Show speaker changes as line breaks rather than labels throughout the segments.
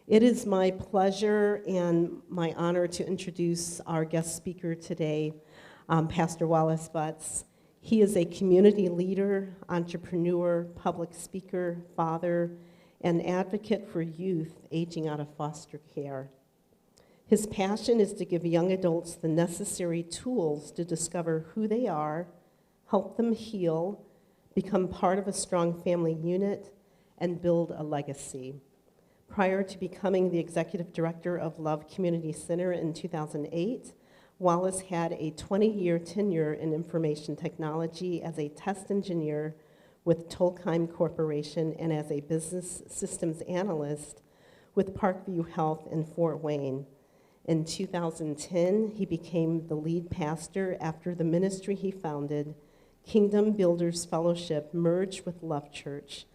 It is my pleasure and my honor to introduce our guest speaker today, Pastor Wallace Butts. He is a community leader, entrepreneur, public speaker, father, and advocate for youth aging out of foster care. His passion is to give young adults the necessary tools to discover who they are, help them heal, become part of a strong family unit, and build a legacy. Prior to becoming the executive director of Love Community Center in 2008, Wallace had a 20-year tenure in information technology as a test engineer with Tolkheim Corporation and as a business systems analyst with Parkview Health in Fort Wayne. In 2010, he became the lead pastor after the ministry he founded, Kingdom Builders Fellowship, merged with Love Church.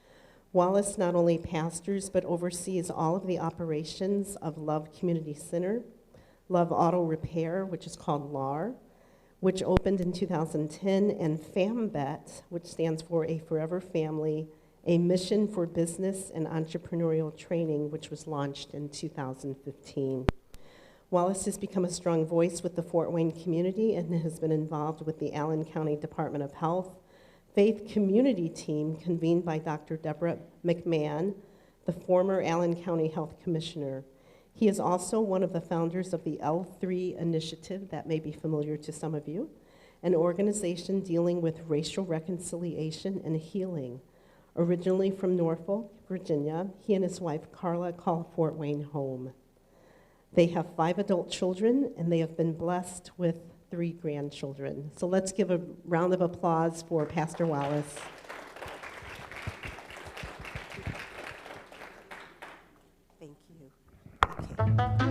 Wallace not only pastors, but oversees all of the operations of Love Community Center, Love Auto Repair, which is called LAR, which opened in 2010, and FAMBET, which stands for A Forever Family, a mission for business and entrepreneurial training, which was launched in 2015. Wallace has become a strong voice with the Fort Wayne community and has been involved with the Allen County Department of Health Faith Community Team convened by Dr. Deborah McMahon, the former Allen County Health Commissioner. He is also one of the founders of the L3 Initiative, that may be familiar to some of you, an organization dealing with racial reconciliation and healing. Originally from Norfolk, Virginia, he and his wife Carla call Fort Wayne home. They have 5 adult children, and they have been blessed with 3 grandchildren. So let's give a round of applause for Pastor Wallace. Thank you. Okay. Thank you.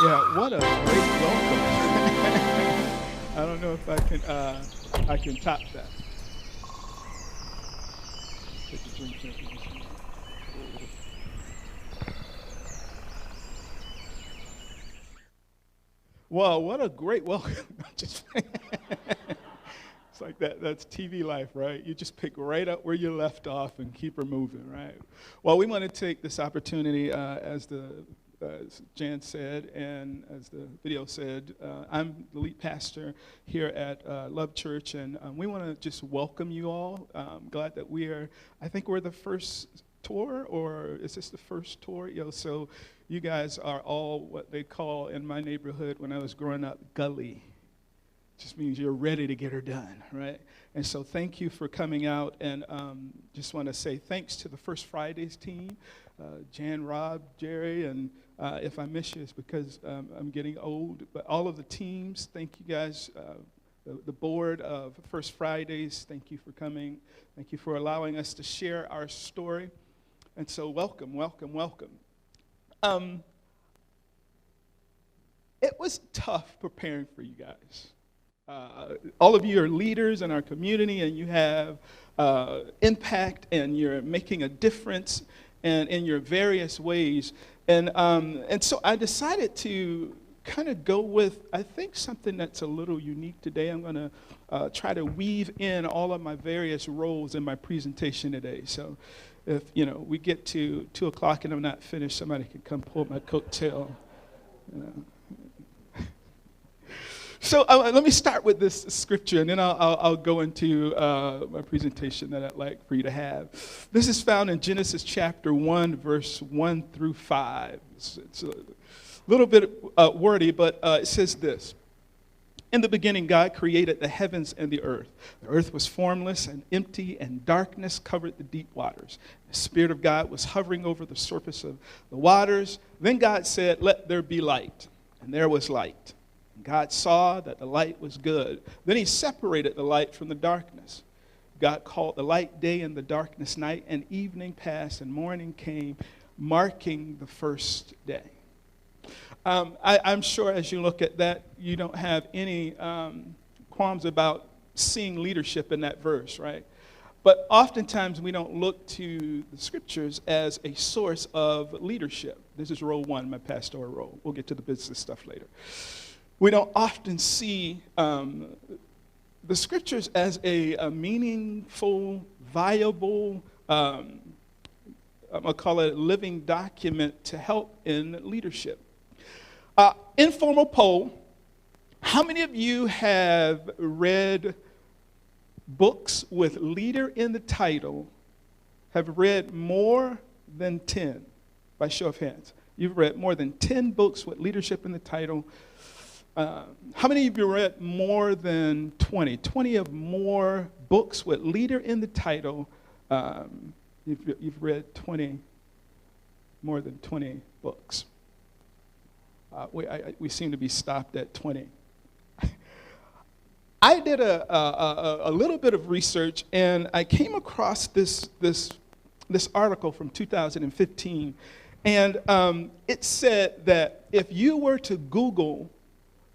Yeah, what a great welcome. I don't know if I can top that. Take a drink here. Wow, what a great welcome. It's like that's TV life, right? You just pick right up where you left off and keep her moving, right? Well, we want to take this opportunity, as Jan said, and as the video said, I'm the lead pastor here at Love Church, and we want to just welcome you all. I'm glad that I think we're the first tour, or is this the first tour? So you guys are all what they call in my neighborhood when I was growing up, gully. Just means you're ready to get her done, right? And so thank you for coming out, and just want to say thanks to the First Fridays team, Jan, Rob, Jerry, and if I miss you, it's because I'm getting old. But all of the teams, thank you guys. The board of First Fridays, thank you for coming. Thank you for allowing us to share our story. And so welcome, welcome, welcome. It was tough preparing for you guys. All of you are leaders in our community, and you have impact, and you're making a difference and in your various ways. And so I decided to kind of go with, I think, something that's a little unique today. I'm going to try to weave in all of my various roles in my presentation today. So if, we get to 2 o'clock and I'm not finished, somebody can come pull my coattail. So let me start with this scripture, and then I'll go into my presentation that I'd like for you to have. This is found in Genesis chapter 1, verse 1 through 5. It's a little bit wordy, but it says this. In the beginning, God created the heavens and the earth. The earth was formless and empty, and darkness covered the deep waters. The Spirit of God was hovering over the surface of the waters. Then God said, "Let there be light." And there was light. And God saw that the light was good. Then he separated the light from the darkness. God called the light day and the darkness night, and evening passed and morning came, marking the first day. I'm sure as you look at that, you don't have any qualms about seeing leadership in that verse, right? But oftentimes we don't look to the scriptures as a source of leadership. This is role one, my pastoral role. We'll get to the business stuff later. We don't often see the scriptures as a meaningful, viable, I'm going to call it a living document to help in leadership. Informal poll, how many of you have read books with leader in the title, have read more than 10? By show of hands. You've read more than 10 books with leadership in the title. How many of you read more than 20? 20 of more books with leader in the title. You've read more than 20 books. We seem to be stopped at 20. I did a little bit of research, and I came across this article from 2015, and it said that if you were to Google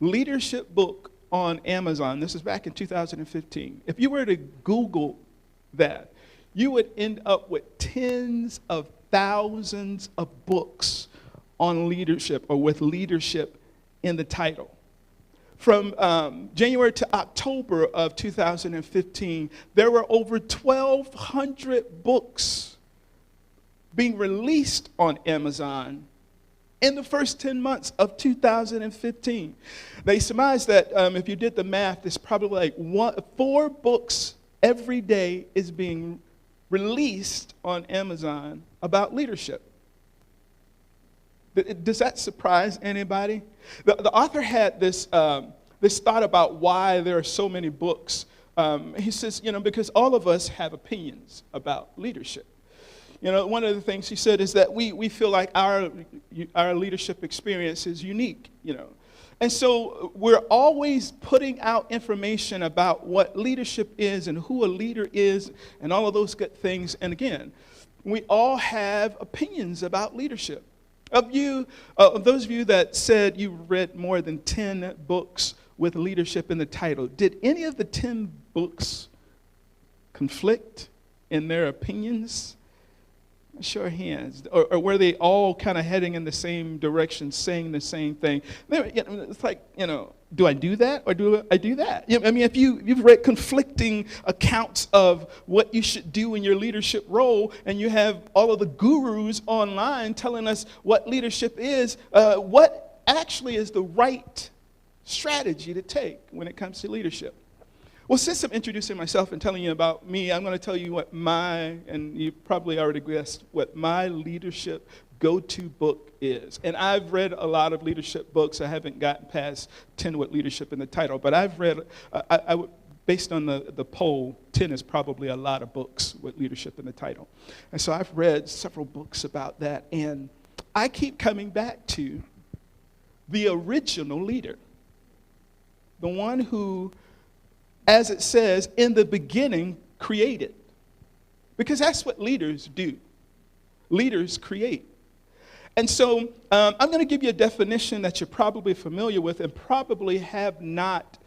leadership book on Amazon, this is back in 2015, if you were to Google that, you would end up with tens of thousands of books on leadership or with leadership in the title. From January to October of 2015, there were over 1,200 books being released on Amazon in the first 10 months of 2015. They surmised that if you did the math, it's probably like 4 books every day is being released on Amazon about leadership. Does that surprise anybody? The author had this thought about why there are so many books. He says, because all of us have opinions about leadership. One of the things he said is that we feel like our leadership experience is unique, And so we're always putting out information about what leadership is and who a leader is and all of those good things. And again, we all have opinions about leadership. Of those of you that said you read more than 10 books with leadership in the title, did any of the 10 books conflict in their opinions? Show of hands. Or were they all kind of heading in the same direction, saying the same thing? It's like, do I do that or do I do that? I mean, if you've read conflicting accounts of what you should do in your leadership role, and you have all of the gurus online telling us what leadership is, what actually is the right strategy to take when it comes to leadership? Well, since I'm introducing myself and telling you about me, I'm going to tell you and you probably already guessed, what my leadership go-to book is. And I've read a lot of leadership books. I haven't gotten past 10 with leadership in the title, but I've read, based on the poll, 10 is probably a lot of books with leadership in the title. And so I've read several books about that, and I keep coming back to the original leader, the one who, as it says, in the beginning, created. Because that's what leaders do. Leaders create. And so I'm going to give you a definition that you're probably familiar with and probably have not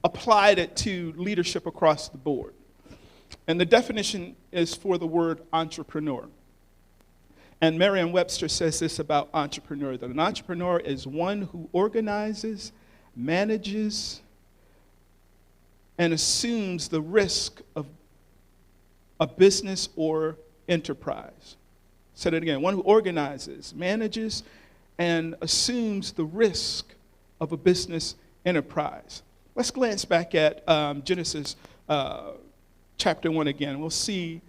applied it to leadership across the board. And the definition is for the word entrepreneur. And Merriam-Webster says this about entrepreneur, that an entrepreneur is one who organizes, manages, and assumes the risk of a business or enterprise. Say that again. One who organizes, manages, and assumes the risk of a business enterprise. Let's glance back at Genesis chapter 1 again. We'll see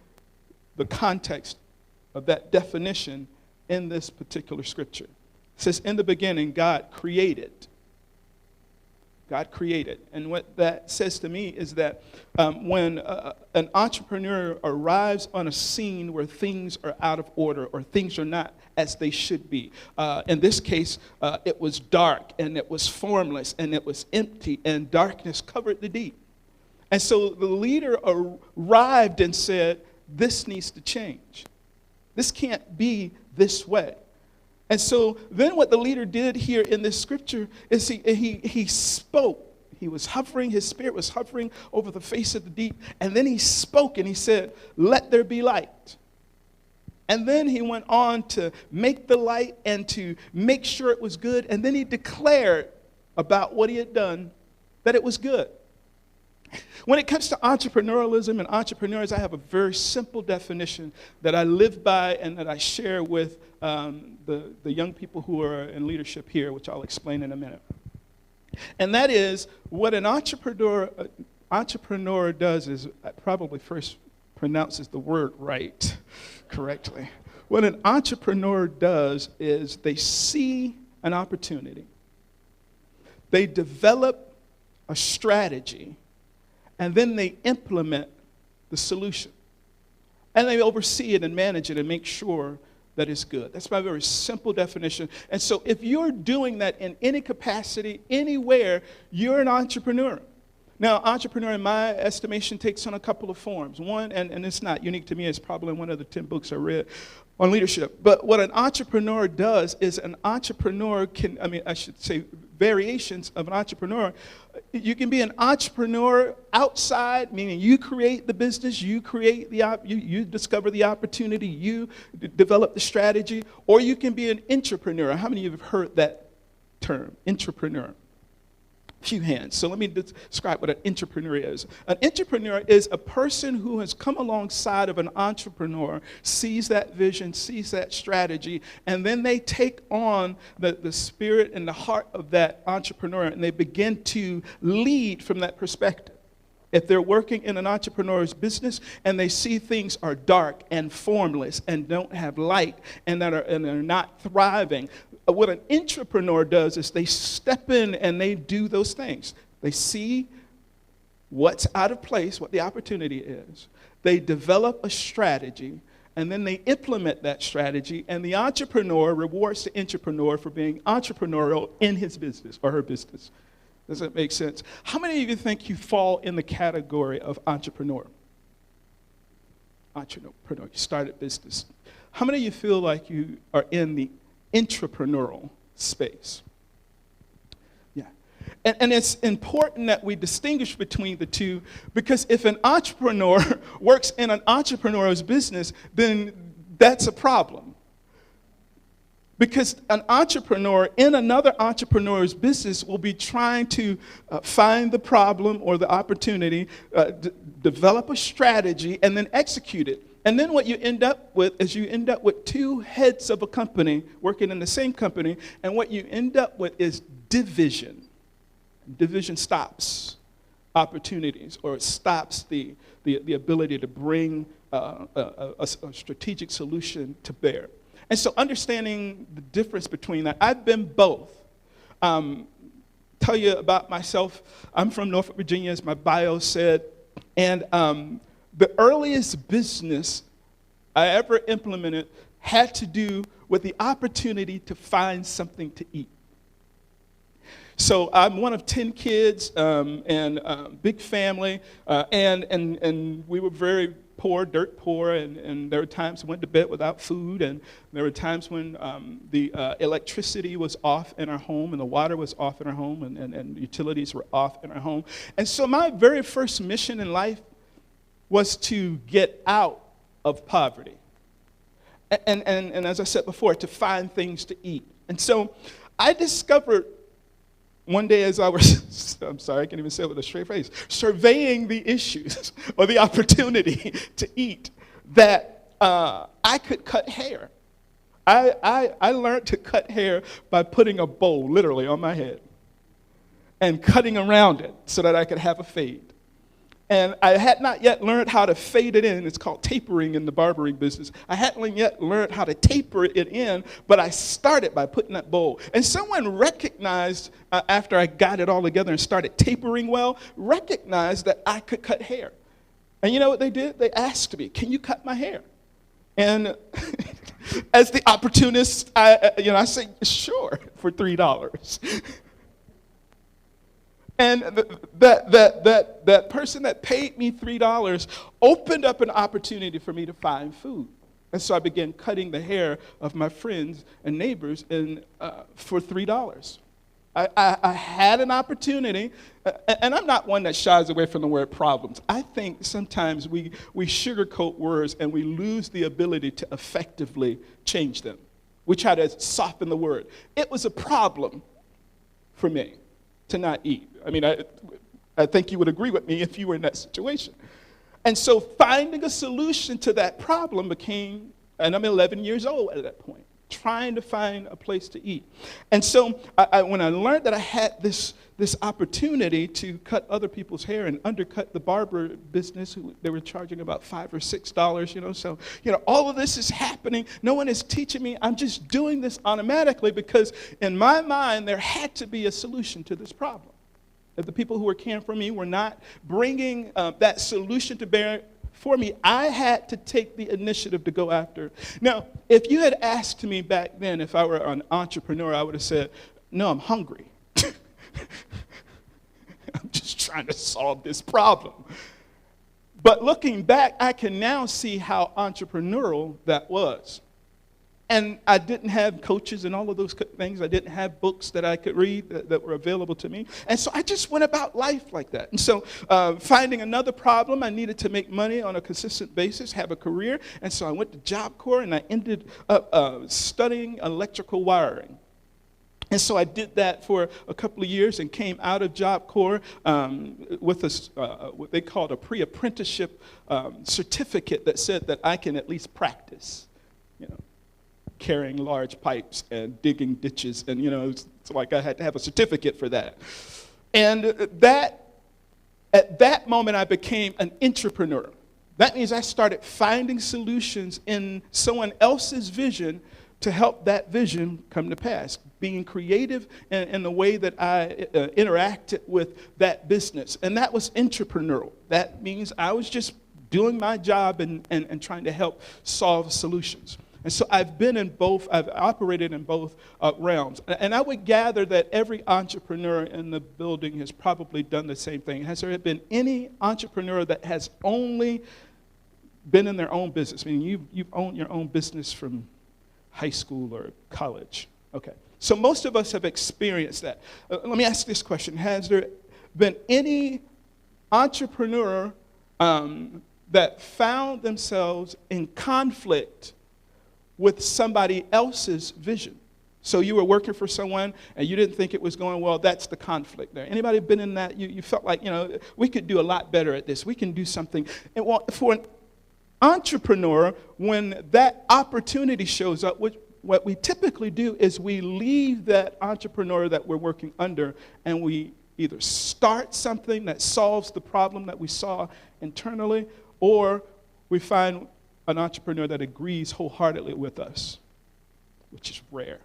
the context of that definition in this particular scripture. It says, in the beginning, God created. God created. And what that says to me is that when an entrepreneur arrives on a scene where things are out of order or things are not as they should be, in this case, it was dark and it was formless and it was empty and darkness covered the deep. And so the leader arrived and said, this needs to change. This can't be this way. And so then what the leader did here in this scripture is he spoke. He was hovering, his spirit was hovering over the face of the deep. And then he spoke and he said, let there be light. And then he went on to make the light and to make sure it was good. And then he declared about what he had done, that it was good. When it comes to entrepreneurialism and entrepreneurs, I have a very simple definition that I live by and that I share with the young people who are in leadership here, which I'll explain in a minute. And that is, what an entrepreneur does is, probably first pronounces the word right, correctly. What an entrepreneur does is they see an opportunity, they develop a strategy, and then they implement the solution. And they oversee it and manage it and make sure that it's good. That's my very simple definition. And so if you're doing that in any capacity, anywhere, you're an entrepreneur. Now, entrepreneur, in my estimation, takes on a couple of forms. One, and it's not unique to me, it's probably one of the 10 books I read on leadership. But what an entrepreneur does is an entrepreneur can, I should say variations of an entrepreneur. You can be an entrepreneur outside, meaning you create the business, you create you discover the opportunity, you develop the strategy, or you can be an intrapreneur. How many of you have heard that term, intrapreneur? Few hands. So let me describe what an entrepreneur is. An entrepreneur is a person who has come alongside of an entrepreneur, sees that vision, sees that strategy, and then they take on the spirit and the heart of that entrepreneur, and they begin to lead from that perspective. If they're working in an entrepreneur's business and they see things are dark and formless and don't have light and are not thriving, what an intrapreneur does is they step in and they do those things. They see what's out of place, what the opportunity is. They develop a strategy, and then they implement that strategy, and the entrepreneur rewards the intrapreneur for being entrepreneurial in his business or her business. Does that make sense? How many of you think you fall in the category of entrepreneur? Entrepreneur, you started business. How many of you feel like you are in the intrapreneurial space? Yeah. And it's important that we distinguish between the two, because if an entrepreneur works in an entrepreneur's business, then that's a problem. Because an entrepreneur in another entrepreneur's business will be trying to find the problem or the opportunity, develop a strategy, and then execute it. And then what you end up with is you end up with two heads of a company working in the same company, and what you end up with is division. Division stops opportunities, or it stops the ability to bring a strategic solution to bear. And so understanding the difference between that, I've been both. Tell you about myself, I'm from Norfolk, Virginia, as my bio said, and the earliest business I ever implemented had to do with the opportunity to find something to eat. So I'm one of 10 kids and big family, and we were very poor, dirt poor, and there were times we went to bed without food, and there were times when the electricity was off in our home, and the water was off in our home, and utilities were off in our home. And so my very first mission in life was to get out of poverty. And as I said before, to find things to eat. And so I discovered one day as I was, I'm sorry, I can't even say it with a straight face, surveying the issues or the opportunity to eat, that I could cut hair. I learned to cut hair by putting a bowl literally on my head. and cutting around it so that I could have a fade. And I had not yet learned how to fade it in. It's called tapering in the barbering business. I hadn't yet learned how to taper it in, but I started by putting that bowl. And someone recognized, after I got it all together and started tapering well, recognized that I could cut hair. And you know what they did? They asked me, can you cut my hair? And as the opportunist, I say, sure, for $3. And that person that paid me $3 opened up an opportunity for me to find food. And so I began cutting the hair of my friends and neighbors for $3. I had an opportunity, and I'm not one that shies away from the word problems. I think sometimes we sugarcoat words and we lose the ability to effectively change them. We try to soften the word. It was a problem for me to not eat. I mean, I think you would agree with me if you were in that situation. And so finding a solution to that problem became, and I'm 11 years old at that point, trying to find a place to eat. And so when I learned that I had this opportunity to cut other people's hair and undercut the barber business, they were charging about $5 or $6, so, all of this is happening. No one is teaching me. I'm just doing this automatically because in my mind, there had to be a solution to this problem. If the people who were caring for me were not bringing that solution to bear for me, I had to take the initiative to go after. Now, if you had asked me back then if I were an entrepreneur, I would have said, no, I'm hungry. I'm just trying to solve this problem. But looking back, I can now see how entrepreneurial that was. And I didn't have coaches and all of those things. I didn't have books that I could read that were available to me. And so I just went about life like that. And so finding another problem, I needed to make money on a consistent basis, have a career. And so I went to Job Corps and I ended up studying electrical wiring. And so I did that for a couple of years and came out of Job Corps with what they called a pre-apprenticeship certificate that said that I can at least practice, carrying large pipes and digging ditches. And, it's like I had to have a certificate for that. And at that moment, I became an entrepreneur. That means I started finding solutions in someone else's vision to help that vision come to pass, being creative in the way that I interacted with that business. And that was entrepreneurial. That means I was just doing my job and trying to help solve solutions. And so I've operated in both realms. And I would gather that every entrepreneur in the building has probably done the same thing. Has there been any entrepreneur that has only been in their own business? I mean, you've owned your own business from high school or college. Okay. So most of us have experienced that. Let me ask this question. Has there been any entrepreneur that found themselves in conflict with somebody else's vision? So you were working for someone and you didn't think it was going well. That's the conflict there. Anybody been in that? You felt like, we could do a lot better at this. We can do something. And for an entrepreneur, when that opportunity shows up, what we typically do is we leave that entrepreneur that we're working under and we either start something that solves the problem that we saw internally, or we find an entrepreneur that agrees wholeheartedly with us, which is rare.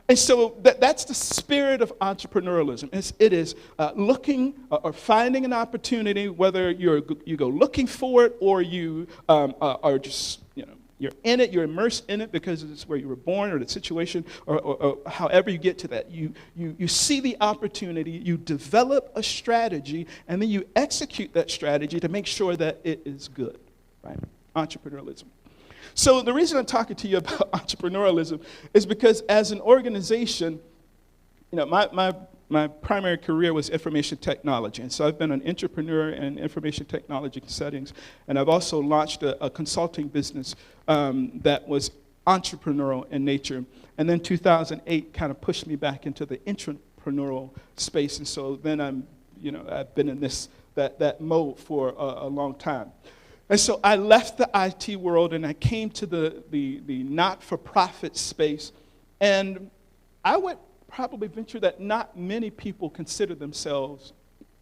And so that's the spirit of entrepreneurialism. It is looking or finding an opportunity, whether you go looking for it or you are just, you're in it, you're immersed in it because it's where you were born or the situation or however you get to that. You see the opportunity, you develop a strategy, and then you execute that strategy to make sure that it is good, right? Entrepreneurialism. So the reason I'm talking to you about entrepreneurialism is because as an organization, my primary career was information technology. And so I've been an entrepreneur in information technology settings. And I've also launched a consulting business that was entrepreneurial in nature. And then 2008 kind of pushed me back into the entrepreneurial space. And so then I've been in that mode for a long time. And so I left the IT world and I came to the not-for-profit space. And I would probably venture that not many people consider themselves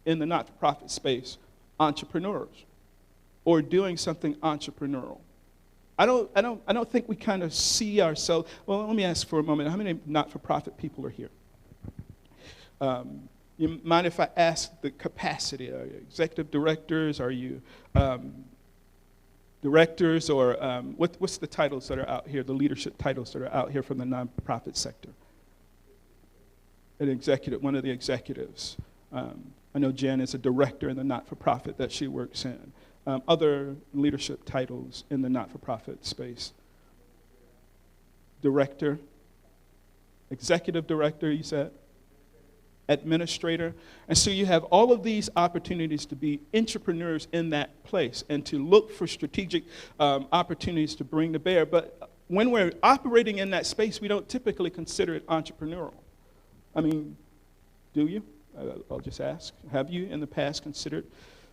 in the not-for-profit space entrepreneurs or doing something entrepreneurial. I don't think we kind of see ourselves. Well, let me ask for a moment. How many not-for-profit people are here? You mind if I ask the capacity? Are you executive directors? Are you directors? Or what's the titles that are out here, the leadership titles that are out here from the nonprofit sector? An executive, one of the executives. I know Jen is a director in the not-for-profit that she works in. Other leadership titles in the not-for-profit space. Director, executive director, you said? Administrator. And so you have all of these opportunities to be entrepreneurs in that place and to look for strategic opportunities to bring to bear. But when we're operating in that space, we don't typically consider it entrepreneurial. I mean, do you? I'll just ask. Have you in the past considered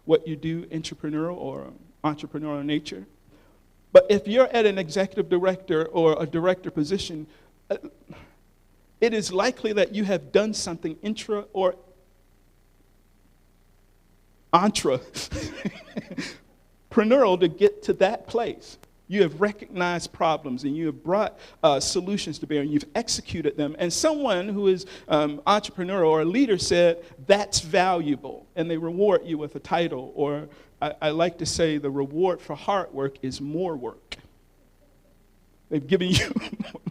what you do entrepreneurial or entrepreneurial in nature? But if you're at an executive director or a director position, it is likely that you have done something intra or entrepreneurial to get to that place. You have recognized problems and you have brought solutions to bear and you've executed them. And someone who is entrepreneurial or a leader said, that's valuable. And they reward you with a title. Or I like to say the reward for hard work is more work. They've given you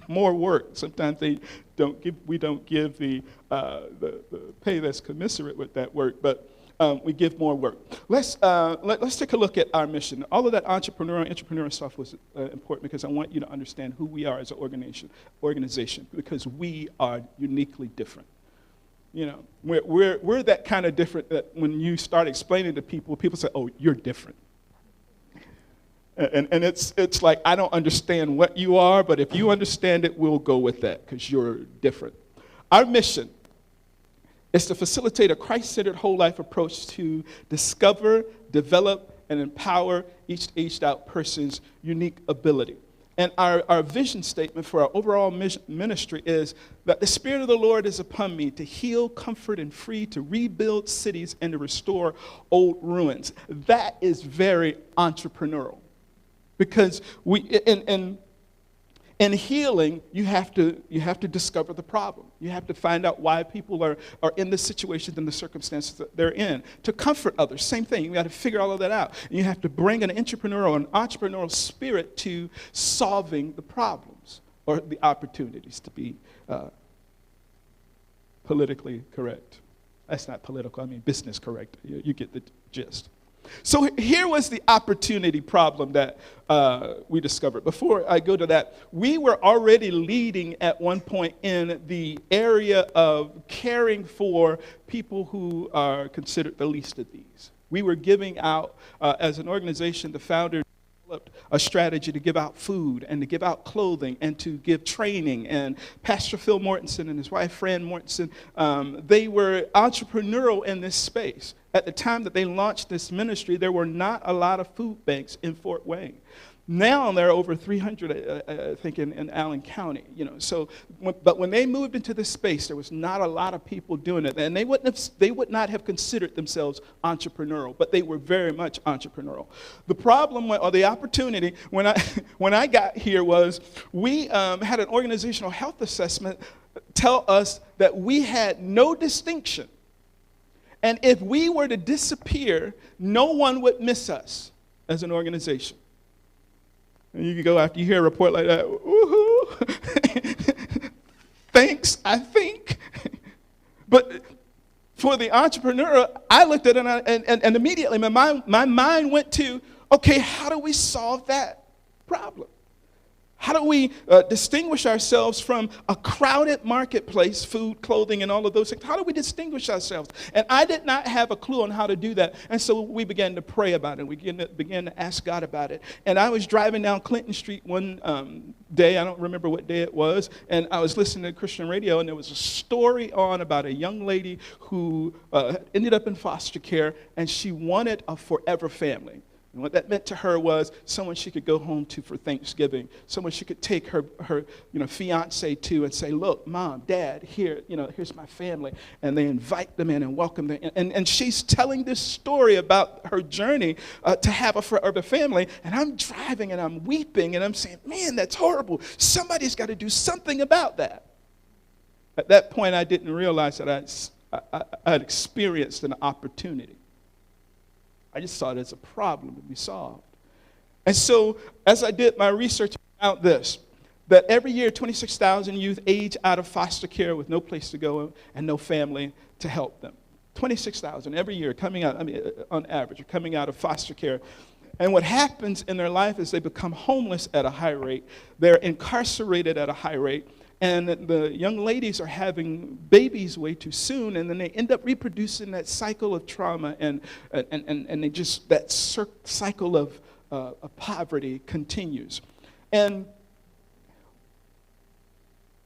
more work. Sometimes we don't give the pay that's commensurate with that work, but we give more work. Let's take a look at our mission. All of that entrepreneurial stuff was important because I want you to understand who we are as an organization because we are uniquely different. You know, we're that kind of different that when you start explaining to people, people say, "Oh, you're different." And it's like, I don't understand what you are, but if you understand it, we'll go with that because you're different. Our mission is to facilitate a Christ-centered whole life approach to discover, develop, and empower each aged-out person's unique ability. And our vision statement for our overall ministry is that the Spirit of the Lord is upon me to heal, comfort, and free, to rebuild cities, and to restore old ruins. That is very entrepreneurial. Because in healing, you have to discover the problem. You have to find out why people are in the situations and the circumstances that they're in. To comfort others, same thing. You got to figure all of that out. And you have to bring an entrepreneurial spirit to solving the problems or the opportunities, to be politically correct. That's not political. I mean business correct. You get the gist. So here was the opportunity problem that we discovered. Before I go to that, we were already leading at one point in the area of caring for people who are considered the least of these. We were giving out, as an organization, the founder developed a strategy to give out food and to give out clothing and to give training. And Pastor Phil Mortensen and his wife, Fran Mortensen, they were entrepreneurial in this space. At the time that they launched this ministry, there were not a lot of food banks in Fort Wayne. Now there are over 300, I think, in Allen County. You know, but when they moved into this space, there was not a lot of people doing it, and they would not have considered themselves entrepreneurial, but they were very much entrepreneurial. The problem or the opportunity when I got here was we had an organizational health assessment tell us that we had no distinction. And if we were to disappear, no one would miss us as an organization. And you can go after you hear a report like that, woohoo, thanks, I think. But for the entrepreneur, I looked at it and immediately my mind went to, okay, how do we solve that problem? How do we distinguish ourselves from a crowded marketplace, food, clothing, and all of those things? How do we distinguish ourselves? And I did not have a clue on how to do that. And so we began to pray about it. We began to ask God about it. And I was driving down Clinton Street one day. I don't remember what day it was. And I was listening to Christian radio, and there was a story on about a young lady who ended up in foster care, and she wanted a forever family. And what that meant to her was someone she could go home to for Thanksgiving, someone she could take her fiance to and say, look, Mom, Dad, here's my family. And they invite them in and welcome them in. And she's telling this story about her journey to have a forever family. And I'm driving and I'm weeping and I'm saying, man, that's horrible. Somebody's got to do something about that. At that point, I didn't realize that I had experienced an opportunity. I just saw it as a problem to be solved. And so as I did my research, I found this, that every year 26,000 youth age out of foster care with no place to go and no family to help them. 26,000 every year coming out, on average, are coming out of foster care. And what happens in their life is they become homeless at a high rate. They're incarcerated at a high rate. And the young ladies are having babies way too soon, and then they end up reproducing that cycle of trauma, and they just, that cycle of poverty continues. And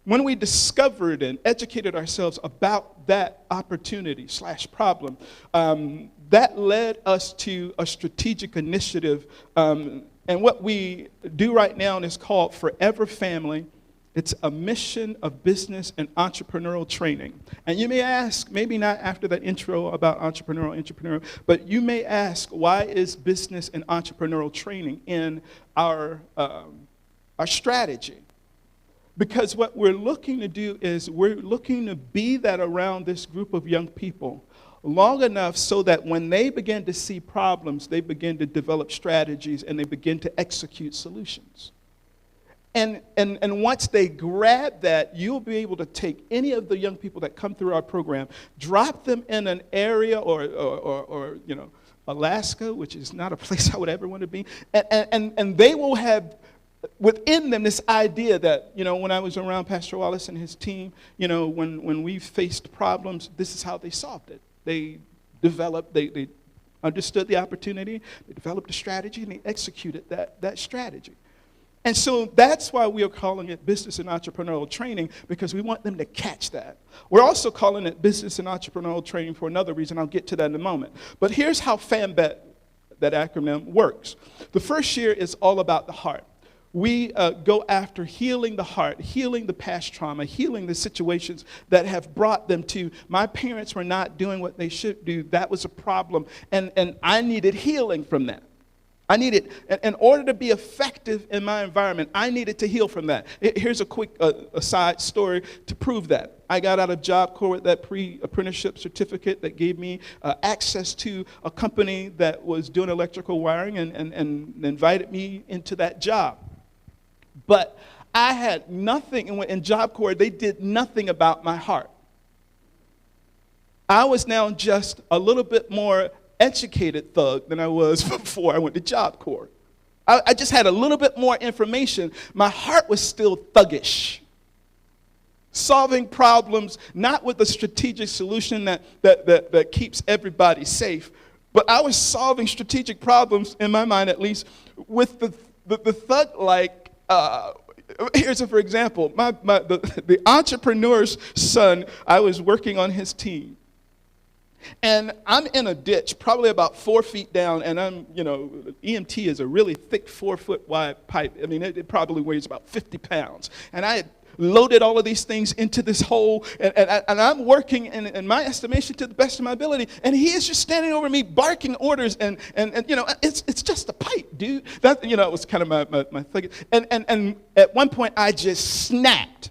when we discovered and educated ourselves about that opportunity / problem, that led us to a strategic initiative. And what we do right now is called Forever Family. It's a mission of business and entrepreneurial training. And you may ask, maybe not after that intro about entrepreneur, but you may ask, why is business and entrepreneurial training in our strategy? Because what we're looking to do is we're looking to be that around this group of young people long enough so that when they begin to see problems, they begin to develop strategies and they begin to execute solutions. And once they grab that, you'll be able to take any of the young people that come through our program, drop them in an area or Alaska, which is not a place I would ever want to be, and they will have within them this idea that, when I was around Pastor Wallace and his team, when we faced problems, this is how they solved it. They developed, they understood the opportunity, they developed a strategy, and they executed that strategy. And so that's why we are calling it business and entrepreneurial training, because we want them to catch that. We're also calling it business and entrepreneurial training for another reason. I'll get to that in a moment. But here's how FAMBET, that acronym, works. The first year is all about the heart. We go after healing the heart, healing the past trauma, healing the situations that have brought them to, my parents were not doing what they should do. That was a problem, and I needed healing from that. I needed, in order to be effective in my environment, I needed to heal from that. Here's a quick aside story to prove that. I got out of Job Corps with that pre-apprenticeship certificate that gave me access to a company that was doing electrical wiring and invited me into that job. But I had nothing, in Job Corps, they did nothing about my heart. I was now just a little bit more educated thug than I was before I went to Job Corps. I just had a little bit more information. My heart was still thuggish. Solving problems, not with a strategic solution that keeps everybody safe, but I was solving strategic problems, in my mind at least, with the thug-like, here's for example, the entrepreneur's son, I was working on his team. And I'm in a ditch, probably about 4 feet down, and EMT is a really thick 4-foot wide pipe. I mean, it probably weighs about 50 pounds. And I had loaded all of these things into this hole, and I'm working, in my estimation, to the best of my ability, and he is just standing over me barking orders, and it's just a pipe, dude. That, it was kind of my thing. And at one point, I just snapped.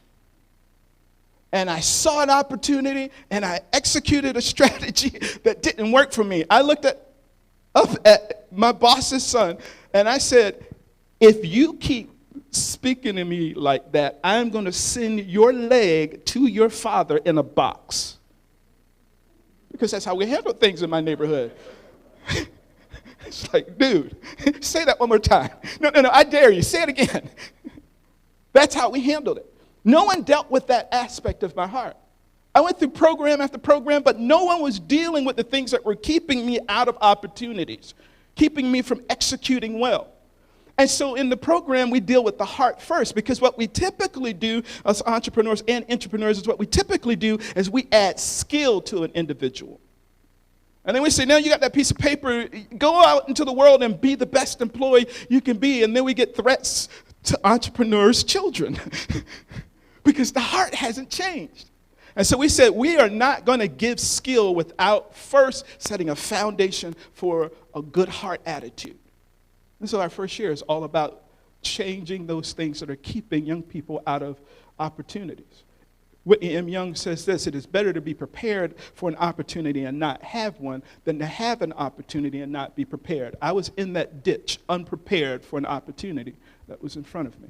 And I saw an opportunity, and I executed a strategy that didn't work for me. I looked up at my boss's son, and I said, if you keep speaking to me like that, I'm going to send your leg to your father in a box. Because that's how we handle things in my neighborhood. It's like, dude, say that one more time. No, I dare you. Say it again. That's how we handled it. No one dealt with that aspect of my heart. I went through program after program, but no one was dealing with the things that were keeping me out of opportunities, keeping me from executing well. And so in the program, we deal with the heart first, because what we typically do as entrepreneurs and entrepreneurs is what we typically do is we add skill to an individual. And then we say, now you got that piece of paper, go out into the world and be the best employee you can be. And then we get threats to entrepreneurs' children because the heart hasn't changed. And so we said, we are not going to give skill without first setting a foundation for a good heart attitude. And so our first year is all about changing those things that are keeping young people out of opportunities. Whitney M. Young says this: it is better to be prepared for an opportunity and not have one than to have an opportunity and not be prepared. I was in that ditch, unprepared for an opportunity that was in front of me.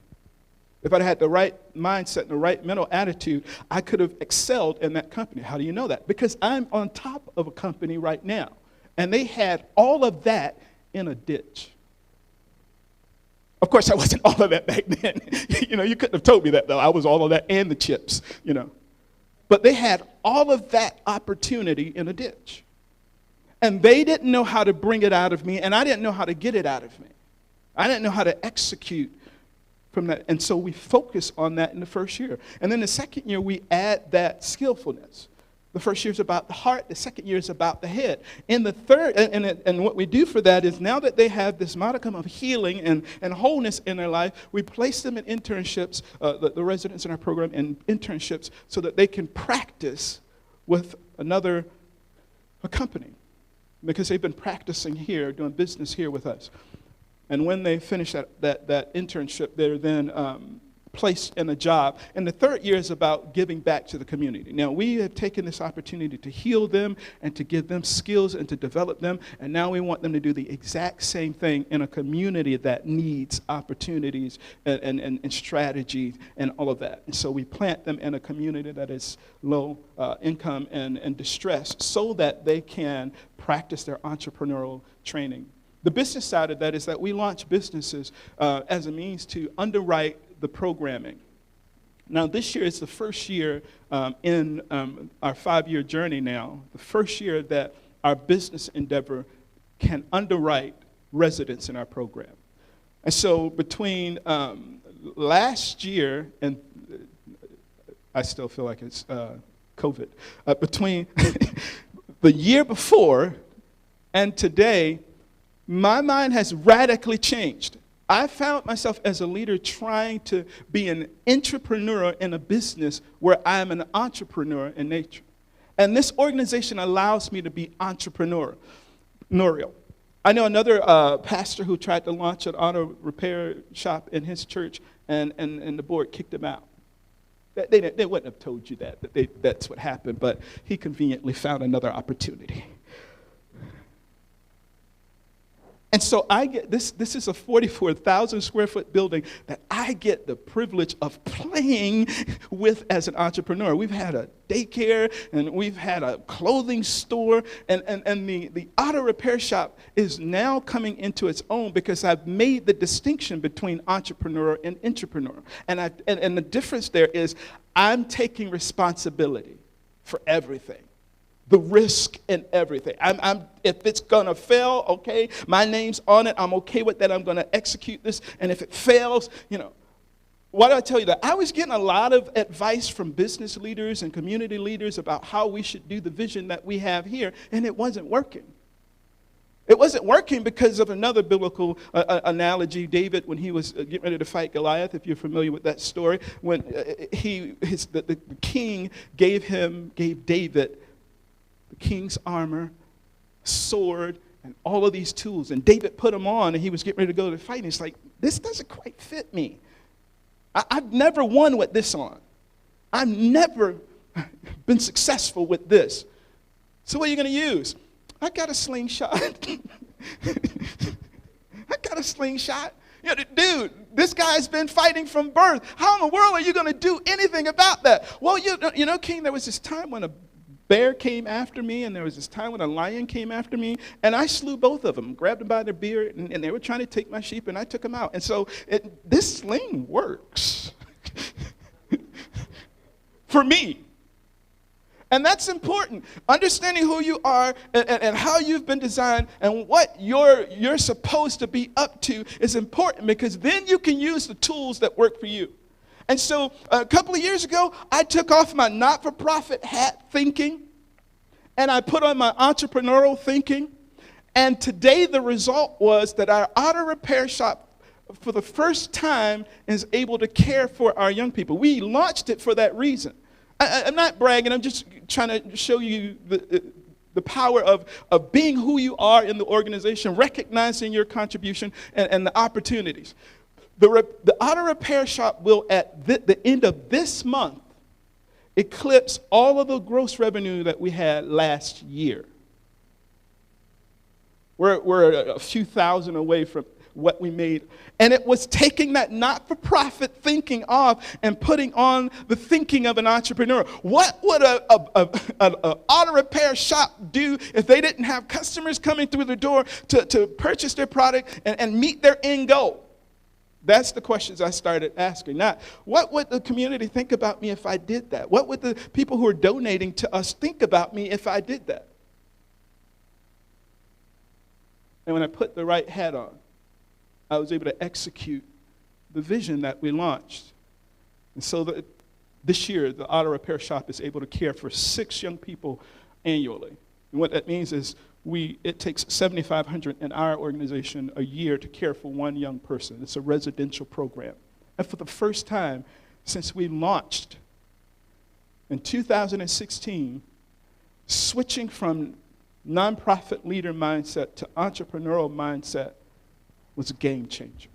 If I'd had the right mindset and the right mental attitude, I could have excelled in that company. How do you know that? Because I'm on top of a company right now, and they had all of that in a ditch. Of course, I wasn't all of that back then. You couldn't have told me that, though. I was all of that and the chips, But they had all of that opportunity in a ditch. And they didn't know how to bring it out of me, and I didn't know how to get it out of me. I didn't know how to execute from that. And so we focus on that in the first year. And then the second year, we add that skillfulness. The first year is about the heart. The second year is about the head. In the third, and what we do for that is, now that they have this modicum of healing and wholeness in their life, we place them in internships, the residents in our program in internships, so that they can practice with a company, because they've been practicing here, doing business here with us. And when they finish that internship, they're then placed in a job. And the third year is about giving back to the community. Now, we have taken this opportunity to heal them and to give them skills and to develop them. And now we want them to do the exact same thing in a community that needs opportunities and strategy and all of that. And so we plant them in a community that is low income and distressed, so that they can practice their entrepreneurial training. The business side of that is that we launch businesses as a means to underwrite the programming. Now, this year is the first year in our 5-year journey now, the first year that our business endeavor can underwrite residents in our program. And so between last year, and I still feel like it's COVID, between the year before and today, my mind has radically changed. I found myself as a leader trying to be an entrepreneur in a business where I am an entrepreneur in nature. And this organization allows me to be entrepreneurial. I know another pastor who tried to launch an auto repair shop in his church, and the board kicked him out. They wouldn't have told you that's what happened, but he conveniently found another opportunity. And so I get this is a 44,000 square foot building that I get the privilege of playing with as an entrepreneur. We've had a daycare, and we've had a clothing store, and the auto repair shop is now coming into its own, because I've made the distinction between entrepreneur and intrapreneur. And the difference there is, I'm taking responsibility for everything. The risk and everything. If it's going to fail, okay, my name's on it. I'm okay with that. I'm going to execute this. And if it fails, why do I tell you that? I was getting a lot of advice from business leaders and community leaders about how we should do the vision that we have here, and it wasn't working. It wasn't working because of another biblical analogy. David, when he was getting ready to fight Goliath, if you're familiar with that story, when the king gave David the king's armor, sword, and all of these tools. And David put them on, and he was getting ready to go to fight. And he's like, this doesn't quite fit me. I've never won with this on. I've never been successful with this. So what are you going to use? I got a slingshot. I got a slingshot. Dude, this guy's been fighting from birth. How in the world are you going to do anything about that? Well, King, there was this time when a bear came after me, and there was this time when a lion came after me, and I slew both of them, grabbed them by their beard, and they were trying to take my sheep, and I took them out. And so this sling works for me. And that's important. Understanding who you are and how you've been designed and what you're supposed to be up to is important, because then you can use the tools that work for you. And so a couple of years ago, I took off my not-for-profit hat thinking, And I put on my entrepreneurial thinking. And today the result was that our auto repair shop, for the first time, is able to care for our young people. We launched it for that reason. I'm not bragging. I'm just trying to show you the power of being who you are in the organization, recognizing your contribution and the opportunities. The auto repair shop will, at the end of this month, eclipse all of the gross revenue that we had last year. We're a few thousand away from what we made. And it was taking that not-for-profit thinking off and putting on the thinking of an entrepreneur. What would an auto repair shop do if they didn't have customers coming through the door to purchase their product and meet their end goal? That's the questions I started asking. Not, what would the community think about me if I did that? What would the people who are donating to us think about me if I did that? And when I put the right hat on, I was able to execute the vision that we launched. And so this year, the auto repair shop is able to care for 6 young people annually. And what that means is it takes $7,500 in our organization a year to care for one young person. It's a residential program. And for the first time since we launched in 2016, switching from nonprofit leader mindset to entrepreneurial mindset was a game changer.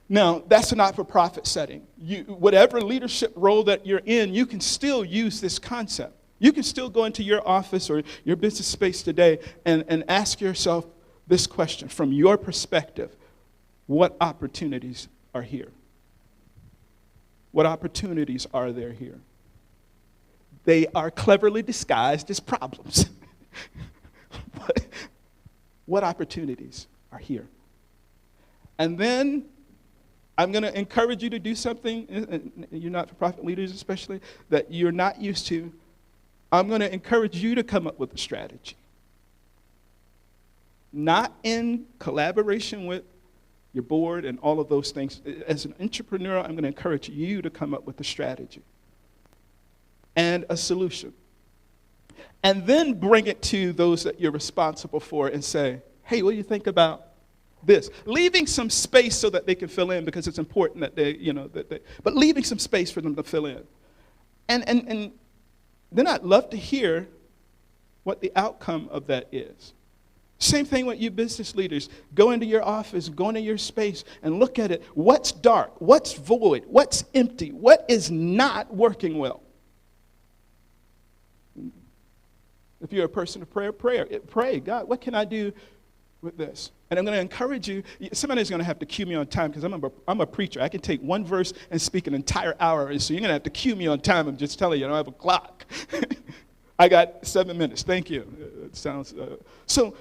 Now, that's a not-for-profit setting. Whatever leadership role that you're in, you can still use this concept. You can still go into your office or your business space today and ask yourself this question from your perspective: what opportunities are here? What opportunities are there here? They are cleverly disguised as problems. What opportunities are here? And then I'm going to encourage you to do something, and you're not-for-profit leaders especially, that you're not used to. I'm going to encourage you to come up with a strategy. Not in collaboration with your board and all of those things. As an entrepreneur, I'm going to encourage you to come up with a strategy and a solution. And then bring it to those that you're responsible for and say, hey, what do you think about this? Leaving some space so that they can fill in, because it's important that but leaving some space for them to fill in. And then I'd love to hear what the outcome of that is. Same thing with you business leaders. Go into your office, go into your space, and look at it. What's dark? What's void? What's empty? What is not working well? If you're a person of prayer, pray. God, what can I do with this? And I'm going to encourage you. Somebody's going to have to cue me on time, because I'm a preacher. I can take one verse and speak an entire hour. And so you're going to have to cue me on time. I'm just telling you, I don't have a clock. I got 7 minutes. Thank you. It sounds so.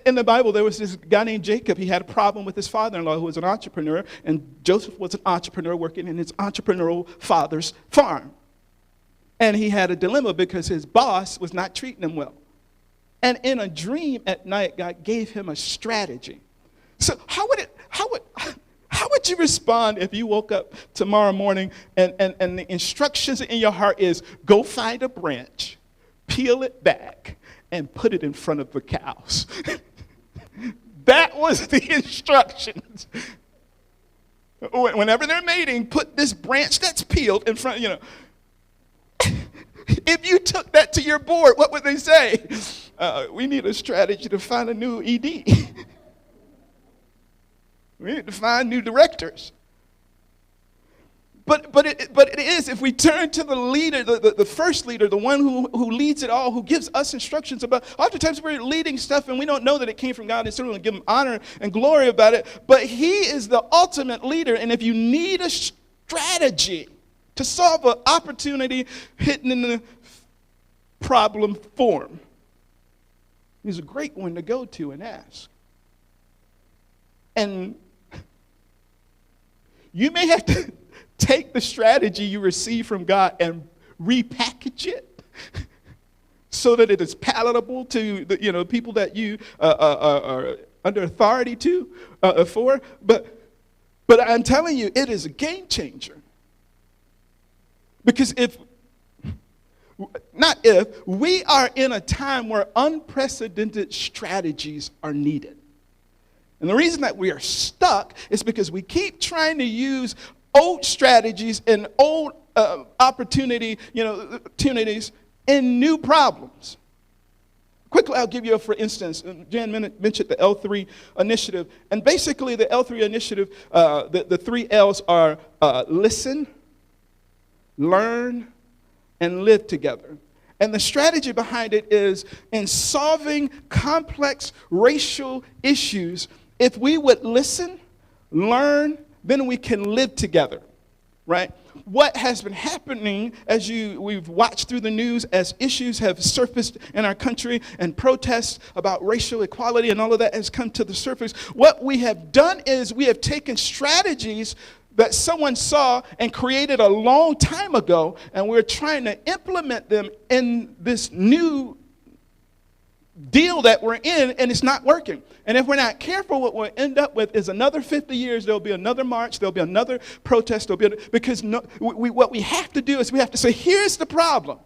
In the Bible, there was this guy named Jacob. He had a problem with his father-in-law, who was an entrepreneur, and Joseph was an entrepreneur working in his entrepreneurial father's farm. And he had a dilemma because his boss was not treating him well. And in a dream at night, God gave him a strategy. So how would you respond if you woke up tomorrow morning and the instructions in your heart is, go find a branch, peel it back, and put it in front of the cows? That was the instructions. Whenever they're mating, put this branch that's peeled in front, If you took that to your board, what would they say? We need a strategy to find a new ED. We need to find new directors. But it is, if we turn to the leader, the first leader, the one who leads it all, who gives us instructions about, oftentimes we're leading stuff and we don't know that it came from God, and certainly give him honor and glory about it, but he is the ultimate leader. And if you need a strategy to solve an opportunity hidden in the problem form, he's a great one to go to and ask. And you may have to take the strategy you receive from God and repackage it so that it is palatable to the people that you are under authority for. But I'm telling you, it is a game changer. Because if not if, we are in a time where unprecedented strategies are needed. And the reason that we are stuck is because we keep trying to use old strategies and old opportunities in new problems. Quickly, I'll give you for instance, Jan mentioned the L3 initiative. And basically, the L3 initiative, the three L's are listen, learn, and live together. And the strategy behind it is in solving complex racial issues, if we would listen, learn, then we can live together, right? What has been happening as we've watched through the news as issues have surfaced in our country and protests about racial equality and all of that has come to the surface, what we have done is we have taken strategies that someone saw and created a long time ago, and we're trying to implement them in this new deal that we're in, and it's not working. And if we're not careful, what we'll end up with is another 50 years, there'll be another march, there'll be another protest, because what we have to do is we have to say, here's the problem,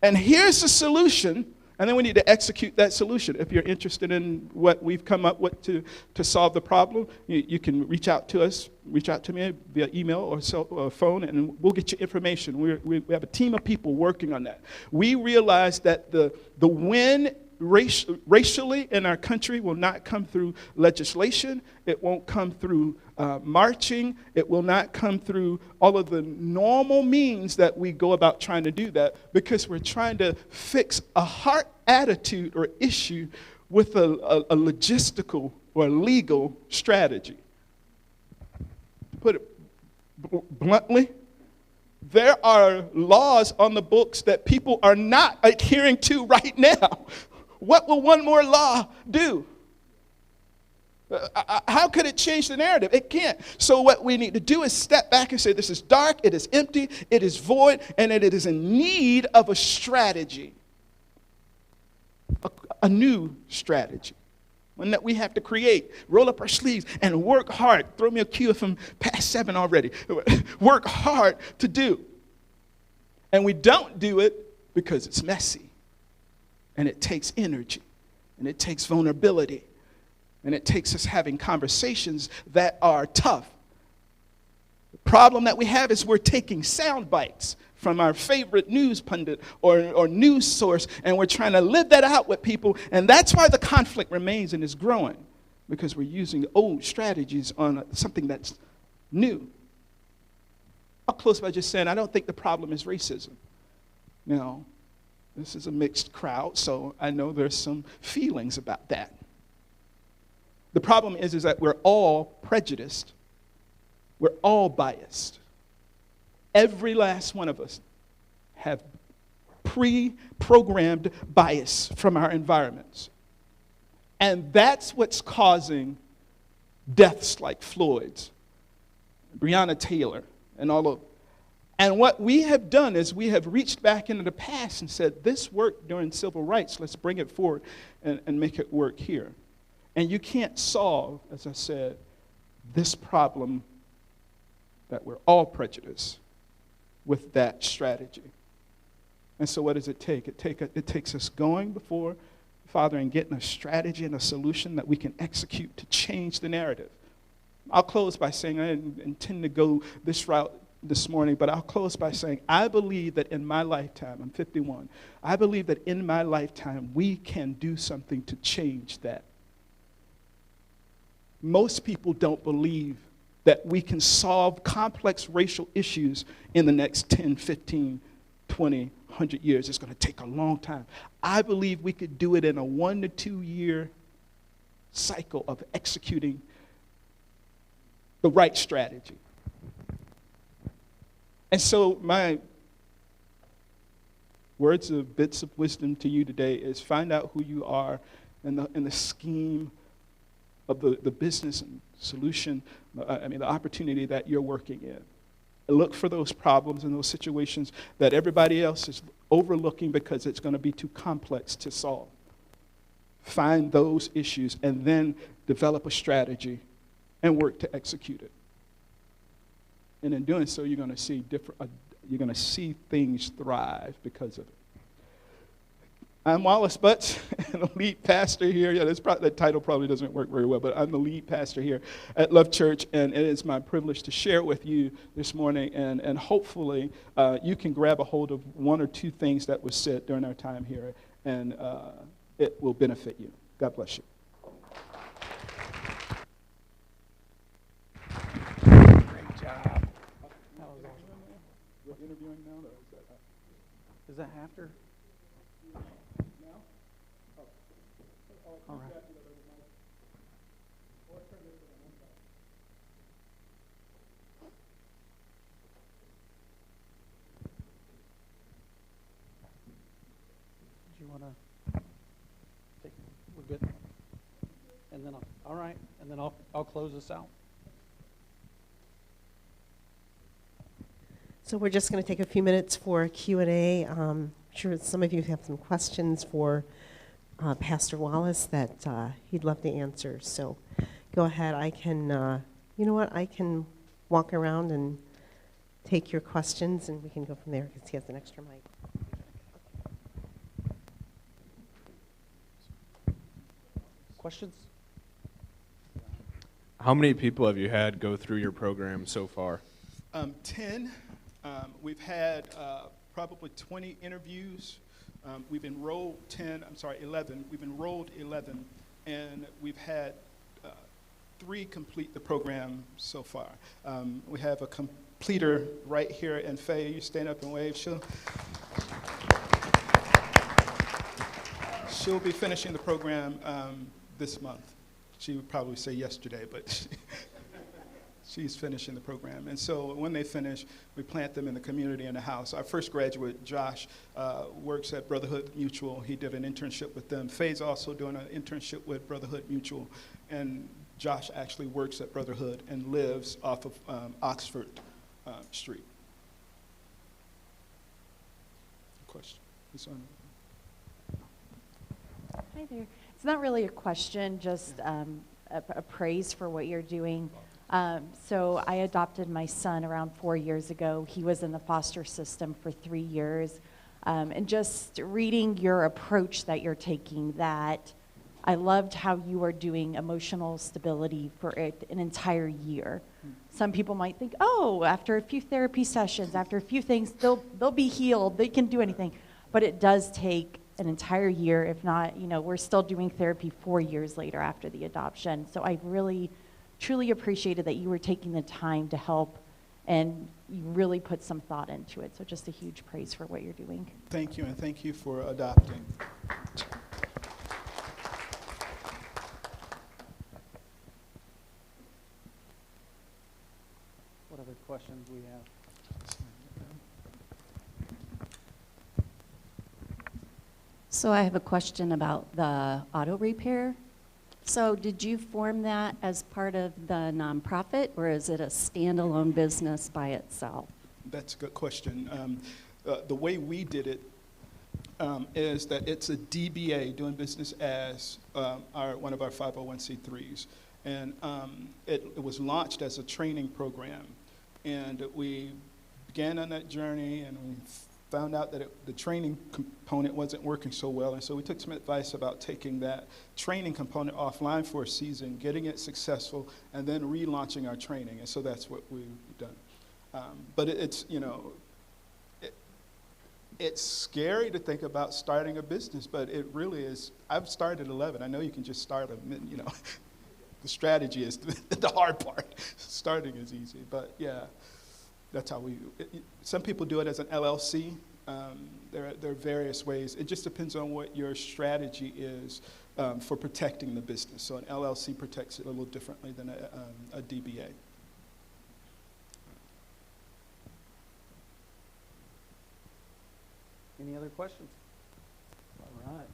and here's the solution, and then we need to execute that solution. If you're interested in what we've come up with to solve the problem, you can reach out to me via email or phone, and we'll get you information. We have a team of people working on that. We realize that the win racially in our country will not come through legislation. It won't come through marching. It will not come through all of the normal means that we go about trying to do that, because we're trying to fix a heart attitude or issue with a logistical or legal strategy. To put it bluntly, there are laws on the books that people are not adhering to right now. What will one more law do? How could it change the narrative? It can't. So what we need to do is step back and say, this is dark, it is empty, it is void, and it is in need of a strategy. A new strategy. One that we have to create. Roll up our sleeves and work hard. Throw me a cue if I'm past 7 already. Work hard to do. And we don't do it because it's messy. And it takes energy. And it takes vulnerability. And it takes us having conversations that are tough. The problem that we have is we're taking sound bites from our favorite news pundit or news source, and we're trying to live that out with people, and that's why the conflict remains and is growing, because we're using old strategies on something that's new. I'll close by just saying I don't think the problem is racism. Now, this is a mixed crowd, so I know there's some feelings about that. The problem is that we're all prejudiced. We're all biased. Every last one of us have pre-programmed bias from our environments. And that's what's causing deaths like Floyd's, Breonna Taylor, and all of. And what we have done is we have reached back into the past and said, this worked during civil rights, let's bring it forward and make it work here. And you can't solve, as I said, this problem that we're all prejudiced with that strategy. And so what does it take? It takes us going before Father and getting a strategy and a solution that we can execute to change the narrative. I'll close by saying, I didn't intend to go this route this morning, but I'll close by saying, I believe that in my lifetime, I'm 51, I believe that in my lifetime we can do something to change that. Most people don't believe that we can solve complex racial issues in the next 10, 15, 20, 100 years. It's going to take a long time. I believe we could do it in a 1 to 2 year cycle of executing the right strategy. And so my words of bits of wisdom to you today is find out who you are in the scheme of the business and solution, the opportunity that you're working in. Look for those problems and those situations that everybody else is overlooking because it's going to be too complex to solve. Find those issues and then develop a strategy and work to execute it. And in doing so, you're going to see You're going to see things thrive because of it. I'm Wallace Butts, and the lead pastor here. Yeah, that title probably doesn't work very well, but I'm the lead pastor here at Love Church, and it is my privilege to share with you this morning, and hopefully you can grab a hold of one or two things that was said during our time here, and it will benefit you. God bless you.
Great job. That was awesome.
We're interviewing now, or
Is that after? All right. Do you want to take? We're good. And then all right. And then I'll close this out.
So we're just going to take a few minutes for Q&A. I'm sure some of you have some questions for Pastor Wallace that he'd love to answer. So go ahead. I can, you know what? I can walk around and take your questions, and we can go from there because he has an extra mic.
Questions?
How many people have you had go through your program so far?
10. We've had probably 20 interviews. We've enrolled 11. We've enrolled 11, and we've had 3 complete the program so far. We have a completer right here, and Faye, you stand up and wave. She'll be finishing the program this month. She would probably say yesterday, but she's finishing the program. And so when they finish, we plant them in the community in the house. Our first graduate, Josh, works at Brotherhood Mutual. He did an internship with them. Faye's also doing an internship with Brotherhood Mutual. And Josh actually works at Brotherhood and lives off of Oxford Street. Question?
Hi there. It's not really a question, just a praise for what you're doing. So I adopted my son around 4 years ago. He was in the foster system for 3 years. And just reading your approach that you're taking, that I loved how you are doing emotional stability for an entire year. Some people might think, oh, after a few therapy sessions, after a few things, they'll be healed. They can do anything. But it does take an entire year. If not, we're still doing therapy 4 years later after the adoption. So I really truly appreciated that you were taking the time to help, and you really put some thought into it. So just a huge praise for what you're doing.
Thank you, and thank you for adopting.
What other questions we have?
So I have a question about the auto repair. So did you form that as part of the nonprofit, or is it a standalone business by itself?
That's a good question. The way we did it is that it's a DBA, doing business as one of our 501c3s. And it was launched as a training program. And we began on that journey, and we found out that the training component wasn't working so well, and so we took some advice about taking that training component offline for a season, getting it successful, and then relaunching our training, and so that's what we've done. But it's scary to think about starting a business, but it really is. I've started 11. I know you can just start the strategy is the hard part. Starting is easy, but yeah. That's how some people do it as an LLC. There are various ways. It just depends on what your strategy is for protecting the business. So an LLC protects it a little differently than a DBA.
Any other questions? All right.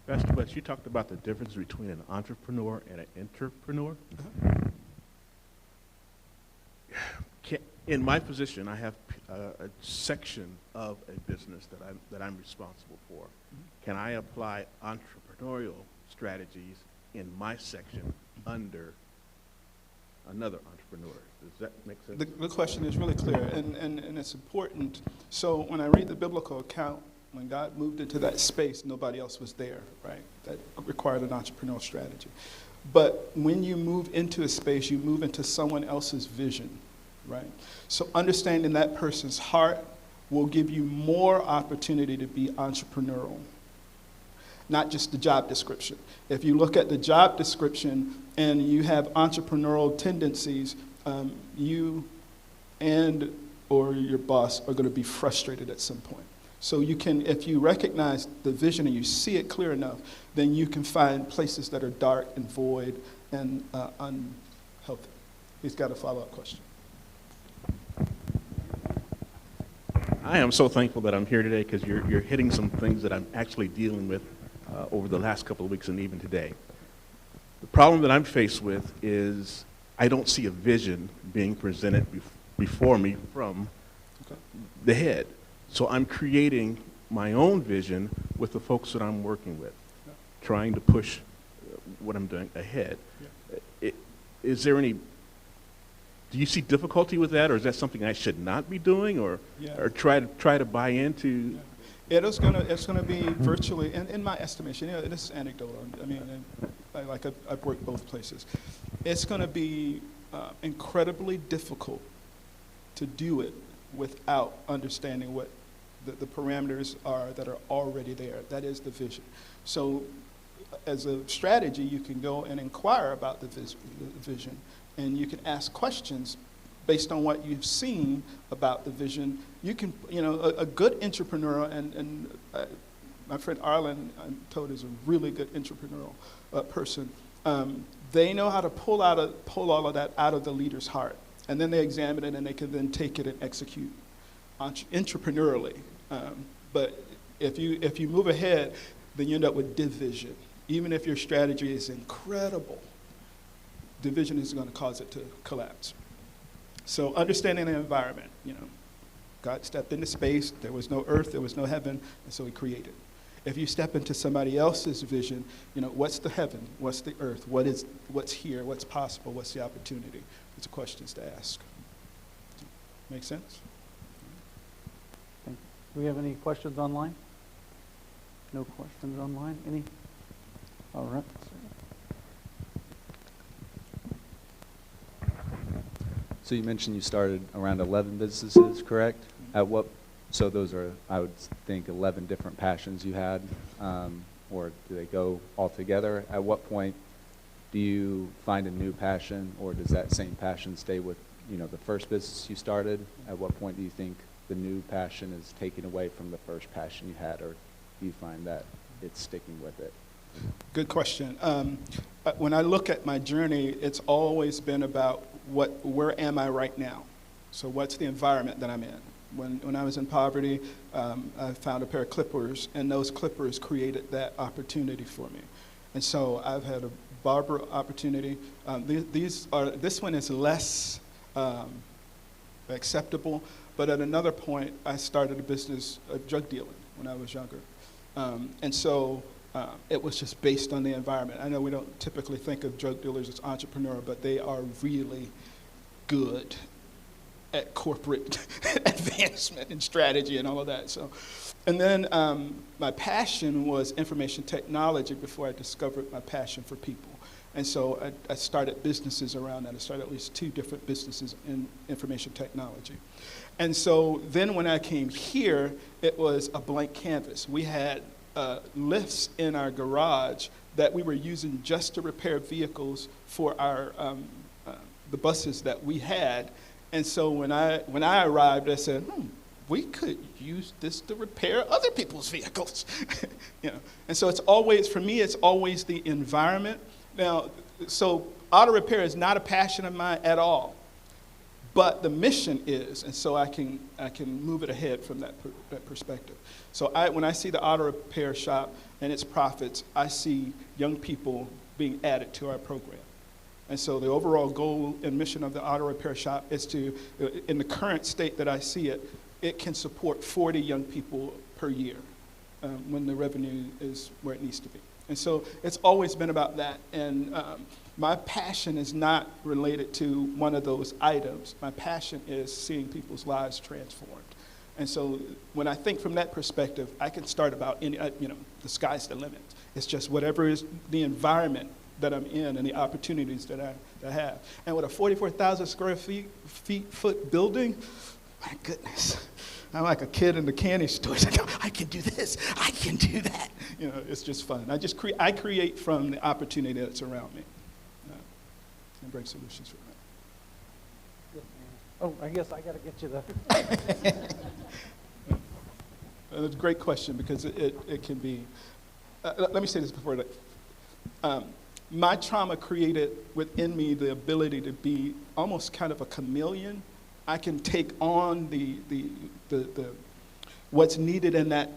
Pastor West, you talked about the difference between an entrepreneur and an entrepreneur. In my position, I have a section of a business that I'm responsible for. Can I apply entrepreneurial strategies in my section under another entrepreneur. Does that make sense?
The question is really clear, and it's important. So when I read the biblical account, when God moved into that space, nobody else was there, right? That required an entrepreneurial strategy. But when you move into a space, you move into someone else's vision, right? So understanding that person's heart will give you more opportunity to be entrepreneurial, not just the job description. If you look at the job description and you have entrepreneurial tendencies, you and or your boss are going to be frustrated at some point. So you can, if you recognize the vision and you see it clear enough, then you can find places that are dark and void and unhealthy. He's got a follow-up question.
I am so thankful that I'm here today because you're hitting some things that I'm actually dealing with over the last couple of weeks and even today. The problem that I'm faced with is I don't see a vision being presented before me from the head. So I'm creating my own vision with the folks that I'm working with, trying to push what I'm doing ahead. Is there any, do you see difficulty with that, or is that something I should not be doing, or try to buy into?
It's gonna be virtually, in my estimation, this is anecdotal. I mean, I've worked both places. It's gonna be incredibly difficult to do it without understanding what the parameters are that are already there. That is the vision. So as a strategy, you can go and inquire about the vision, and you can ask questions based on what you've seen about the vision. You can, a good entrepreneur, and my friend Arlen, I'm told, is a really good entrepreneurial person. They know how to pull all of that out of the leader's heart, and then they examine it, and they can then take it and execute entrepreneurially. But if you move ahead, then you end up with division. Even if your strategy is incredible, division is going to cause it to collapse. So understanding the environment, God stepped into space, there was no earth, there was no heaven, and so he created. If you step into somebody else's vision, what's the heaven, what's the earth, what's here, what's possible, what's the opportunity? These are questions to ask. Make sense?
Thank you. Do we have any questions online? No questions online? Any? All right.
So you mentioned you started around 11 businesses, correct? So those are, I would think, 11 different passions you had, or do they go all together? At what point do you find a new passion, or does that same passion stay with, the first business you started? At what point do you think the new passion is taken away from the first passion you had, or do you find that it's sticking with it?
Good question. When I look at my journey, it's always been about where am I right now? So what's the environment that I'm in? When I was in poverty, I found a pair of clippers, and those clippers created that opportunity for me. And so I've had a barber opportunity. This one is less acceptable, but at another point, I started a business of drug dealing when I was younger. And so it was just based on the environment. I know we don't typically think of drug dealers as entrepreneurs, but they are really good at corporate advancement and strategy and all of that. So, and then my passion was information technology before I discovered my passion for people. And so I started businesses around that. I started at least 2 different businesses in information technology. And so then when I came here, it was a blank canvas. We had lifts in our garage that we were using just to repair vehicles for our the buses that we had. And so when I arrived, I said, we could use this to repair other people's vehicles. And so it's always, for me, it's always the environment. Now, so auto repair is not a passion of mine at all, but the mission is, and so I can move it ahead from that perspective. So when I see the auto repair shop and its profits, I see young people being added to our program. And so the overall goal and mission of the auto repair shop is to, in the current state that I see it, it can support 40 young people per year when the revenue is where it needs to be. And so it's always been about that. And My passion is not related to one of those items. My passion is seeing people's lives transformed. And so when I think from that perspective, I can start about any, the sky's the limit. It's just whatever is the environment that I'm in and the opportunities that I have. And with a 44,000 square foot building, my goodness, I'm like a kid in the candy store. It's like, I can do this, I can do that. It's just fun. I create from the opportunity that's around me. And bring solutions from that.
Oh, I guess I got to get you the.
It's a great question because it can be. Let me say this before that. My trauma created within me the ability to be almost kind of a chameleon. I can take on the what's needed in that,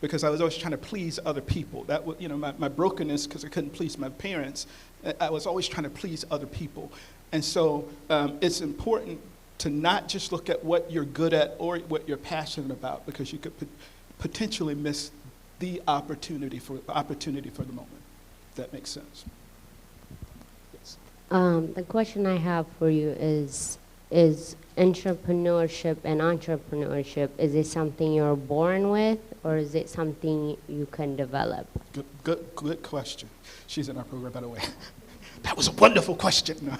because I was always trying to please other people. That was, my brokenness, because I couldn't please my parents. I was always trying to please other people. And so it's important to not just look at what you're good at or what you're passionate about, because you could potentially miss the opportunity for the moment, if that makes sense. Yes.
The question I have for you is entrepreneurship and entrepreneurship, is it something you're born with, or is it something you can develop?
Good question. She's in our program, by the way. That was a wonderful question. No.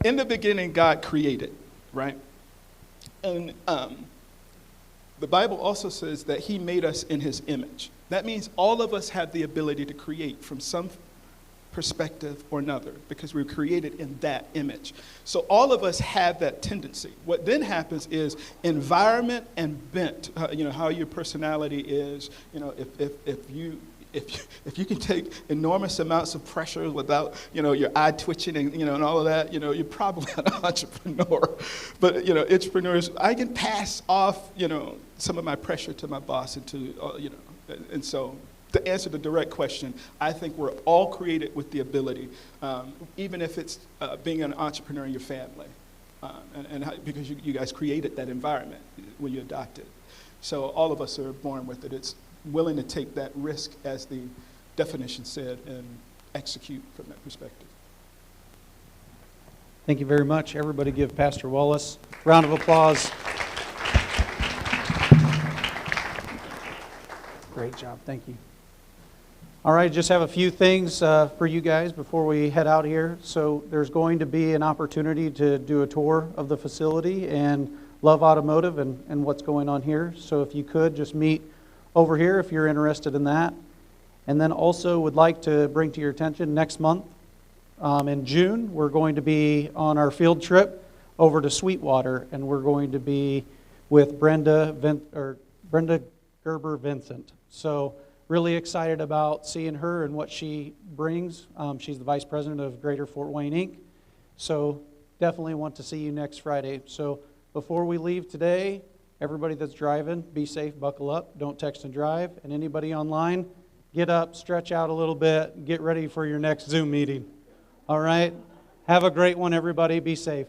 In the beginning, God created, right? And the Bible also says that he made us in his image. That means all of us have the ability to create from some perspective or another, because we're created in that image. So all of us have that tendency. What then happens is environment and bent, how your personality is, if you can take enormous amounts of pressure without, your eye twitching and all of that, you're probably an entrepreneur. But, entrepreneurs, I can pass off, some of my pressure to my boss and to, and so to answer the direct question, I think we're all created with the ability, even if it's being an entrepreneur in your family, because you guys created that environment when you adopted. So all of us are born with it. It's willing to take that risk, as the definition said, and execute from that perspective.
Thank you very much. Everybody give Pastor Wallace a round of applause. Great job. Thank you. All right, just have a few things for you guys before we head out here. So there's going to be an opportunity to do a tour of the facility and Love Automotive and what's going on here. So if you could just meet over here if you're interested in that. And then also would like to bring to your attention next month, in June, we're going to be on our field trip over to Sweetwater, and we're going to be with Brenda Gerber Vincent. So really excited about seeing her and what she brings. She's the Vice President of Greater Fort Wayne, Inc. So definitely want to see you next Friday. So before we leave today, everybody that's driving, be safe, buckle up, don't text and drive. And anybody online, get up, stretch out a little bit, get ready for your next Zoom meeting. All right? Have a great one, everybody. Be safe.